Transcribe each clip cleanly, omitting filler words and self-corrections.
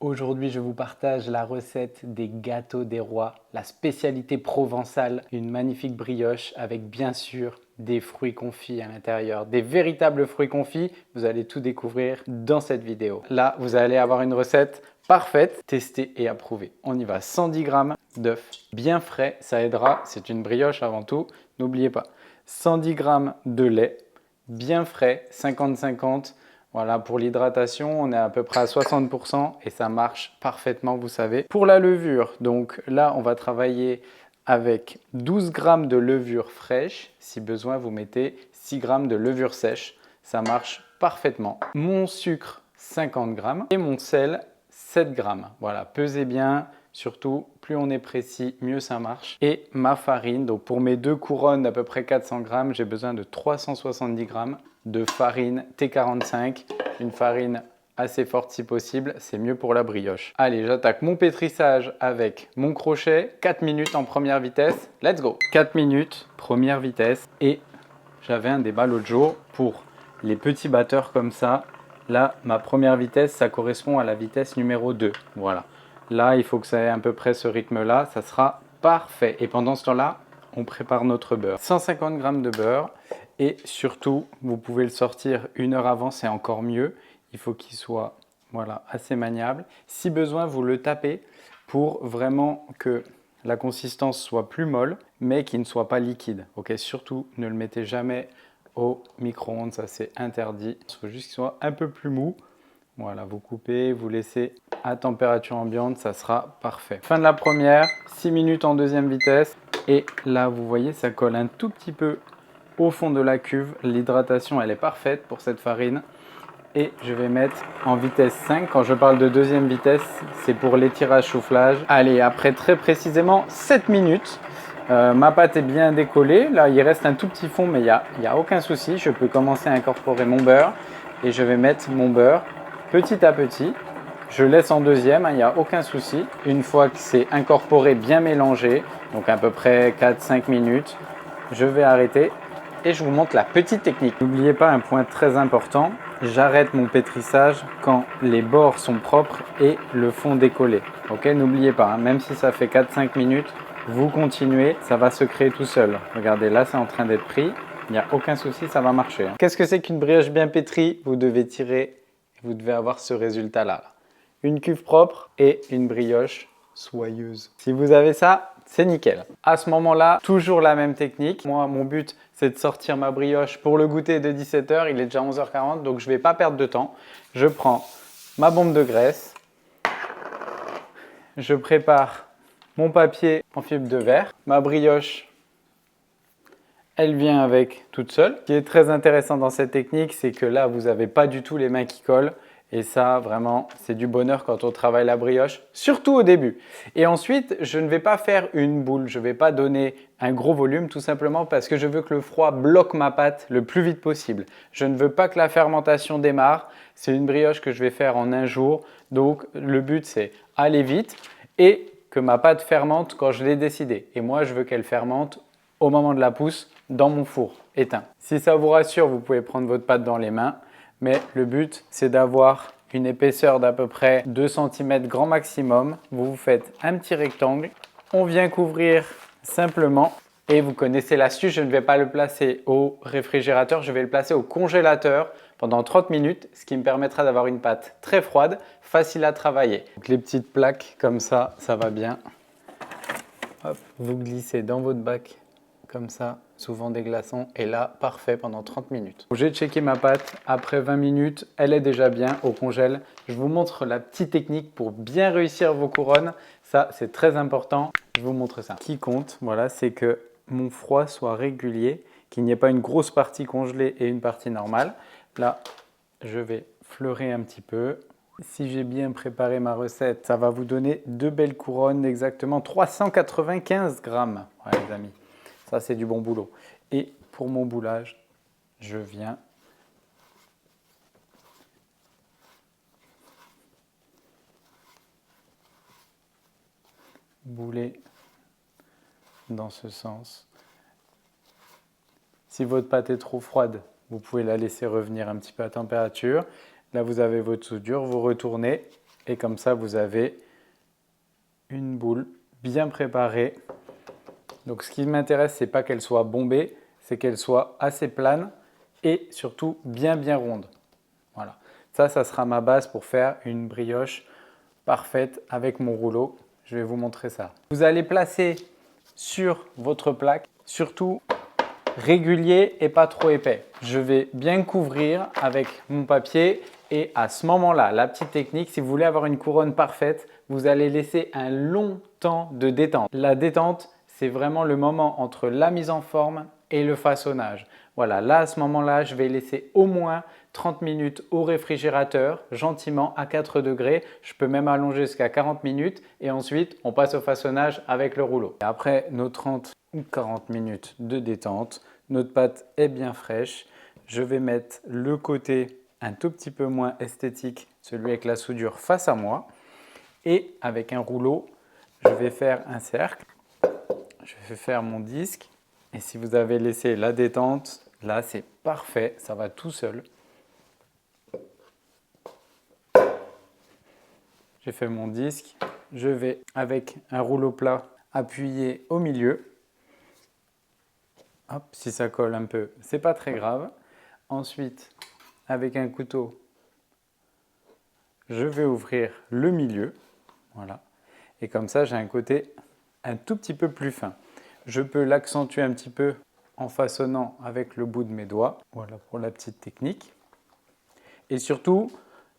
Aujourd'hui, je vous partage la recette des gâteaux des rois, la spécialité provençale, une magnifique brioche avec bien sûr des fruits confits à l'intérieur, des véritables fruits confits. Vous allez tout découvrir dans cette vidéo. Là, vous allez avoir une recette parfaite, testée et approuvée. On y va, 110 g d'œufs bien frais, ça aidera, c'est une brioche avant tout, n'oubliez pas. 110 g de lait bien frais, 50-50. Voilà, pour l'hydratation, on est à peu près à 60% et ça marche parfaitement, vous savez. Pour la levure, donc là, on va travailler avec 12 g de levure fraîche. Si besoin, vous mettez 6 g de levure sèche. Ça marche parfaitement. Mon sucre, 50 g et mon sel, 7 g. Voilà, pesez bien. Surtout, plus on est précis, mieux ça marche. Et ma farine, donc pour mes deux couronnes d'à peu près 400 g, j'ai besoin de 370 g de farine T45, une farine assez forte si possible, c'est mieux pour la brioche. Allez, j'attaque mon pétrissage avec mon crochet, 4 minutes en première vitesse, let's go. 4 minutes, première vitesse, et j'avais un débat l'autre jour pour les petits batteurs comme ça. Là, ma première vitesse, ça correspond à la vitesse numéro 2, voilà. Là, il faut que ça ait à peu près ce rythme-là, ça sera parfait. Et pendant ce temps-là, on prépare notre beurre. 150 g de beurre et surtout, vous pouvez le sortir 1 heure avant, c'est encore mieux. Il faut qu'il soit voilà, assez maniable. Si besoin, vous le tapez pour vraiment que la consistance soit plus molle, mais qu'il ne soit pas liquide. Ok, surtout, ne le mettez jamais au micro-ondes, ça c'est interdit. Il faut juste qu'il soit un peu plus mou. Voilà, vous coupez, vous laissez à température ambiante, ça sera parfait. Fin de la première, 6 minutes en deuxième vitesse. Et là, vous voyez, ça colle un tout petit peu au fond de la cuve. L'hydratation, elle est parfaite pour cette farine. Et je vais mettre en vitesse 5. Quand je parle de deuxième vitesse, c'est pour l'étirage soufflage. Allez, après très précisément 7 minutes, ma pâte est bien décollée. Là, il reste un tout petit fond, mais il n'y a aucun souci. Je peux commencer à incorporer mon beurre. Et je vais mettre mon beurre petit à petit. Je laisse en deuxième, il n'y a aucun souci. Une fois que c'est incorporé, bien mélangé, donc à peu près 4-5 minutes, je vais arrêter et je vous montre la petite technique. N'oubliez pas un point très important, j'arrête mon pétrissage quand les bords sont propres et le fond décollé. Ok, n'oubliez pas, hein, même si ça fait 4-5 minutes, vous continuez, ça va se créer tout seul. Regardez, là c'est en train d'être pris, il n'y a aucun souci, ça va marcher. Hein. Qu'est-ce que c'est qu'une brioche bien pétrie? Vous devez tirer, vous devez avoir ce résultat-là. Une cuve propre et une brioche soyeuse. Si vous avez ça, c'est nickel. À ce moment-là, toujours la même technique. Moi, mon but, c'est de sortir ma brioche pour le goûter de 17 h. Il est déjà 11 h 40, donc je ne vais pas perdre de temps. Je prends ma bombe de graisse. Je prépare mon papier en fibre de verre. Ma brioche, elle vient avec toute seule. Ce qui est très intéressant dans cette technique, c'est que là, vous n'avez pas du tout les mains qui collent. Et ça, vraiment, c'est du bonheur quand on travaille la brioche, surtout au début. Et ensuite, je ne vais pas faire une boule, je ne vais pas donner un gros volume, tout simplement parce que je veux que le froid bloque ma pâte le plus vite possible. Je ne veux pas que la fermentation démarre. C'est une brioche que je vais faire en un jour. Donc, le but, c'est aller vite et que ma pâte fermente quand je l'ai décidé. Et moi, je veux qu'elle fermente au moment de la pousse dans mon four éteint. Si ça vous rassure, vous pouvez prendre votre pâte dans les mains. Mais le but, c'est d'avoir une épaisseur d'à peu près 2 cm grand maximum. Vous vous faites un petit rectangle. On vient couvrir simplement. Et vous connaissez l'astuce, je ne vais pas le placer au réfrigérateur, je vais le placer au congélateur pendant 30 minutes, ce qui me permettra d'avoir une pâte très froide, facile à travailler. Donc les petites plaques comme ça, ça va bien. Hop, vous glissez dans votre bac comme ça, souvent des glaçons, et là, parfait pendant 30 minutes. J'ai checké ma pâte, après 20 minutes, elle est déjà bien au congèle. Je vous montre la petite technique pour bien réussir vos couronnes. Ça, c'est très important. Je vous montre ça. Ce qui compte, voilà, c'est que mon froid soit régulier, qu'il n'y ait pas une grosse partie congelée et une partie normale. Là, je vais fleurer un petit peu. Si j'ai bien préparé ma recette, ça va vous donner 2 belles couronnes d'exactement 395 grammes. Voilà, les amis. Ça, c'est du bon boulot. Et pour mon boulage, je viens bouler dans ce sens. Si votre pâte est trop froide, vous pouvez la laisser revenir un petit peu à température. Là, vous avez votre soudure, vous retournez Et comme ça, vous avez une boule bien préparée. Donc ce qui m'intéresse, c'est pas qu'elle soit bombée, c'est qu'elle soit assez plane et surtout bien ronde. Voilà. Ça sera ma base pour faire une brioche parfaite avec mon rouleau. Je vais vous montrer ça. Vous allez placer sur votre plaque, surtout régulier et pas trop épais. Je vais bien couvrir avec mon papier et à ce moment-là, la petite technique, si vous voulez avoir une couronne parfaite, vous allez laisser un long temps de détente. La détente, c'est vraiment le moment entre la mise en forme et le façonnage. Voilà, là à ce moment-là, je vais laisser au moins 30 minutes au réfrigérateur, gentiment à 4 degrés. Je peux même allonger jusqu'à 40 minutes et ensuite on passe au façonnage avec le rouleau. Et après nos 30 ou 40 minutes de détente, notre pâte est bien fraîche. Je vais mettre le côté un tout petit peu moins esthétique, celui avec la soudure face à moi. Et avec un rouleau, je vais faire un cercle. Je vais faire mon disque. Et si vous avez laissé la détente, là c'est parfait, ça va tout seul. J'ai fait mon disque. Je vais avec un rouleau plat appuyer au milieu. Hop, si ça colle un peu, c'est pas très grave. Ensuite, avec un couteau, je vais ouvrir le milieu. Voilà. Et comme ça, j'ai un côté un tout petit peu plus fin. Je peux l'accentuer un petit peu en façonnant avec le bout de mes doigts. Voilà pour la petite technique. Et surtout,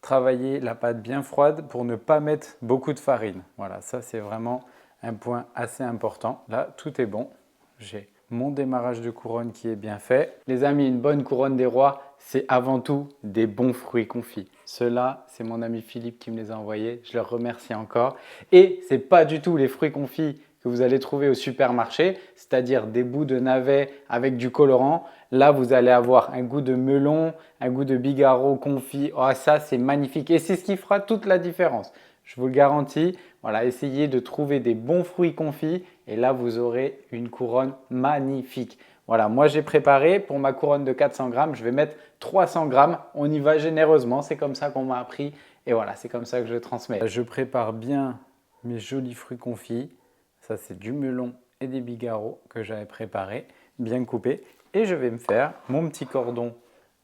travailler la pâte bien froide pour ne pas mettre beaucoup de farine. Voilà, ça c'est vraiment un point assez important. Là, tout est bon. J'ai mon démarrage de couronne qui est bien fait. Les amis, une bonne couronne des rois, c'est avant tout des bons fruits confits. Ceux-là, c'est mon ami Philippe qui me les a envoyés. Je le remercie encore. Et ce n'est pas du tout les fruits confits que vous allez trouver au supermarché, c'est-à-dire des bouts de navets avec du colorant. Là, vous allez avoir un goût de melon, un goût de bigarreau confit. Oh, ça, c'est magnifique. Et c'est ce qui fera toute la différence. Je vous le garantis. Voilà, essayez de trouver des bons fruits confits et là, vous aurez une couronne magnifique. Voilà, moi j'ai préparé pour ma couronne de 400 grammes, je vais mettre 300 grammes. On y va généreusement, c'est comme ça qu'on m'a appris et voilà, c'est comme ça que je transmets. Je prépare bien mes jolis fruits confits. Ça, c'est du melon et des bigarreaux que j'avais préparé, bien coupés. Et je vais me faire mon petit cordon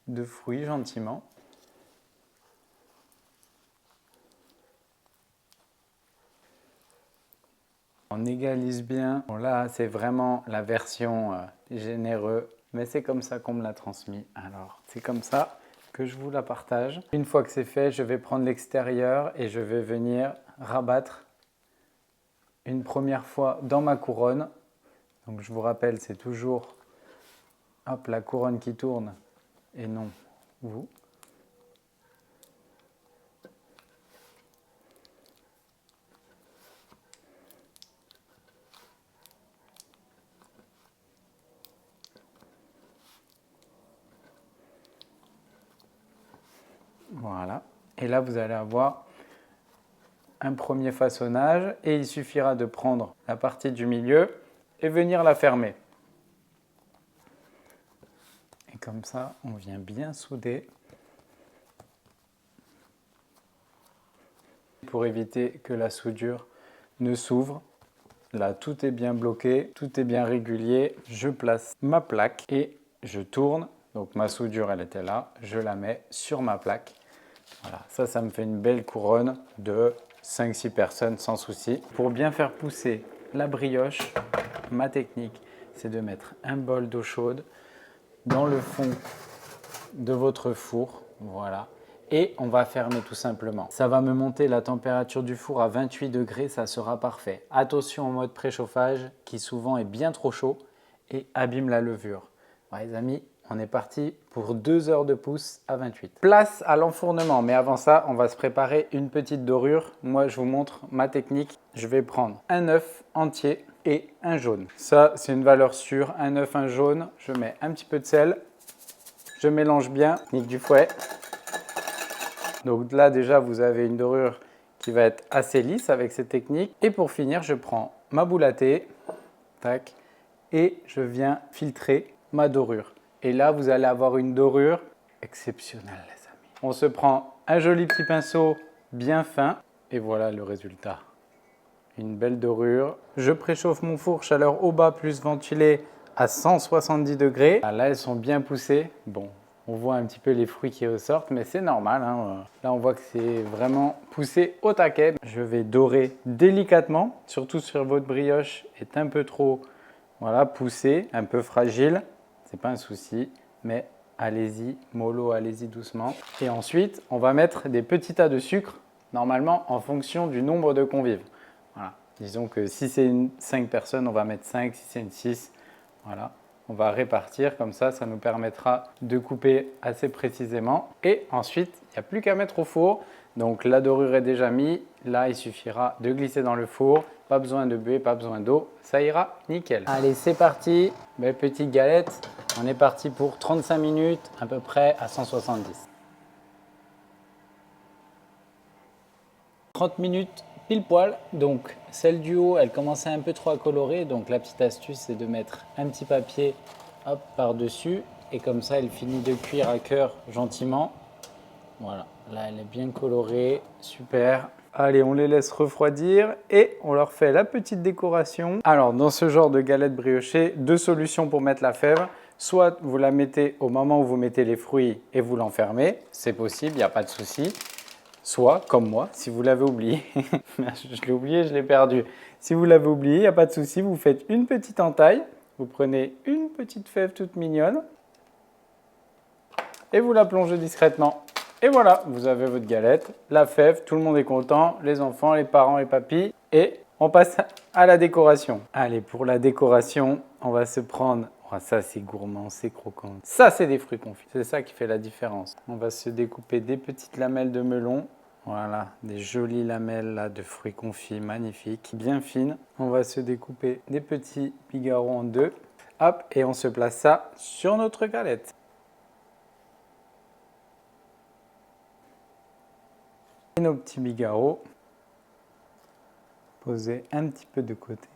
de fruits gentiment. On égalise bien. Bon, là, c'est vraiment la version généreux, mais c'est comme ça qu'on me l'a transmis. Alors, c'est comme ça que je vous la partage. Une fois que c'est fait, je vais prendre l'extérieur et je vais venir rabattre une première fois dans ma couronne. Donc, je vous rappelle, c'est toujours hop, la couronne qui tourne et non vous. Voilà. Et là, vous allez avoir un premier façonnage et il suffira de prendre la partie du milieu et venir la fermer. Et comme ça, on vient bien souder pour éviter que la soudure ne s'ouvre. Là, tout est bien bloqué, tout est bien régulier. Je place ma plaque et je tourne. Donc ma soudure, elle était là. Je la mets sur ma plaque. Voilà, ça me fait une belle couronne de 5-6 personnes sans souci. Pour bien faire pousser la brioche, ma technique, c'est de mettre un bol d'eau chaude dans le fond de votre four. Voilà. Et on va fermer tout simplement. Ça va me monter la température du four à 28 degrés, ça sera parfait. Attention au mode préchauffage qui souvent est bien trop chaud et abîme la levure. Ouais, les amis, on est parti pour 2 heures de pouce à 28. Place à l'enfournement, mais avant ça, on va se préparer une petite dorure. Moi, je vous montre ma technique. Je vais prendre un œuf entier et un jaune. Ça, c'est une valeur sûre. Un œuf, un jaune. Je mets un petit peu de sel. Je mélange bien. Technique du fouet. Donc là, déjà, vous avez une dorure qui va être assez lisse avec cette technique. Et pour finir, je prends ma boule à thé. Tac. Et je viens filtrer ma dorure. Et là, vous allez avoir une dorure exceptionnelle, les amis. On se prend un joli petit pinceau bien fin Et voilà le résultat. Une belle dorure. Je préchauffe mon four chaleur au bas plus ventilé à 170 degrés. Là, elles sont bien poussées. Bon, on voit un petit peu les fruits qui ressortent, mais c'est normal, hein. Là, on voit que c'est vraiment poussé au taquet. Je vais dorer délicatement, surtout sur votre brioche est un peu trop poussée, un peu fragile. C'est pas un souci, mais allez-y, mollo, allez-y doucement. Et ensuite, on va mettre des petits tas de sucre, normalement en fonction du nombre de convives. Voilà. Disons que si c'est 5 personnes, on va mettre 5, si c'est une 6, voilà. On va répartir comme ça nous permettra de couper assez précisément. Et ensuite, il n'y a plus qu'à mettre au four. Donc la dorure est déjà mise. Là, il suffira de glisser dans le four. Pas besoin de buée, pas besoin d'eau. Ça ira nickel. Allez, c'est parti. Belle petite galette. On est parti pour 35 minutes à peu près à 170. 30 minutes pile poil. Donc celle du haut, elle commençait un peu trop à colorer. Donc la petite astuce, c'est de mettre un petit papier par-dessus. Et comme ça, elle finit de cuire à cœur gentiment. Voilà, là elle est bien colorée, super. Allez, on les laisse refroidir et on leur fait la petite décoration. Alors, dans ce genre de galette briochée, 2 solutions pour mettre la fève. Soit vous la mettez au moment où vous mettez les fruits et vous l'enfermez. C'est possible, il n'y a pas de souci. Soit, comme moi, si vous l'avez oublié, je l'ai oublié, je l'ai perdu. Si vous l'avez oublié, il n'y a pas de souci, vous faites une petite entaille. Vous prenez une petite fève toute mignonne et vous la plongez discrètement. Et voilà, vous avez votre galette, la fève, tout le monde est content, les enfants, les parents, les papis. Et on passe à la décoration. Allez, pour la décoration, on va se prendre... Oh, ça, c'est gourmand, c'est croquant. Ça, c'est des fruits confits. C'est ça qui fait la différence. On va se découper des petites lamelles de melon. Voilà, des jolies lamelles là, de fruits confits magnifiques, bien fines. On va se découper des petits bigarros en 2. Hop, et on se place ça sur notre galette. Et nos petits bigarros, posés un petit peu de côté.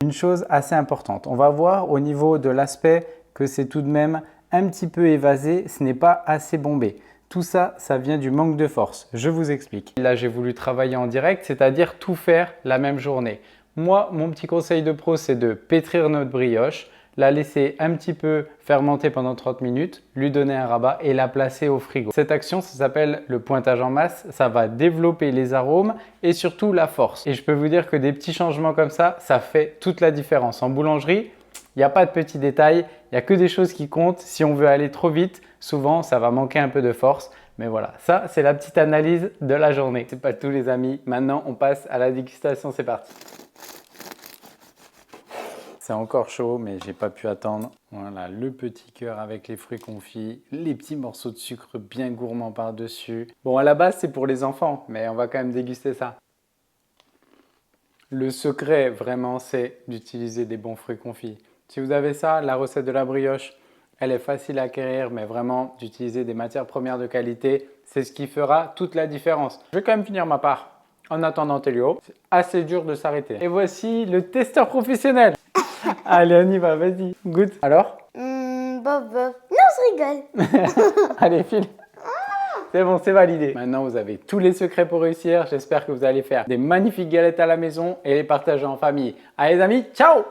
Une chose assez importante, on va voir au niveau de l'aspect que c'est tout de même un petit peu évasé, ce n'est pas assez bombé. Tout ça, ça vient du manque de force. Je vous explique. Là, j'ai voulu travailler en direct, c'est-à-dire tout faire la même journée. Moi, mon petit conseil de pro, c'est de pétrir notre brioche, la laisser un petit peu fermenter pendant 30 minutes, lui donner un rabat et la placer au frigo. Cette action, ça s'appelle le pointage en masse. Ça va développer les arômes et surtout la force. Et je peux vous dire que des petits changements comme ça fait toute la différence. En boulangerie, il n'y a pas de petits détails, il n'y a que des choses qui comptent. Si on veut aller trop vite, souvent, ça va manquer un peu de force. Mais voilà, ça, c'est la petite analyse de la journée. C'est pas tout les amis. Maintenant, on passe à la dégustation. C'est parti. C'est encore chaud, mais j'ai pas pu attendre. Voilà, le petit cœur avec les fruits confits, les petits morceaux de sucre bien gourmands par-dessus. Bon, à la base, c'est pour les enfants, mais on va quand même déguster ça. Le secret, vraiment, c'est d'utiliser des bons fruits confits. Si vous avez ça, la recette de la brioche, elle est facile à acquérir, mais vraiment, d'utiliser des matières premières de qualité, c'est ce qui fera toute la différence. Je vais quand même finir ma part. En attendant Télio, c'est assez dur de s'arrêter. Et voici le testeur professionnel. Allez, on y va, vas-y, goûte. Alors Bof, bof. Non, je rigole. Allez, file. C'est bon, c'est validé. Maintenant, vous avez tous les secrets pour réussir. J'espère que vous allez faire des magnifiques galettes à la maison et les partager en famille. Allez, les amis, ciao!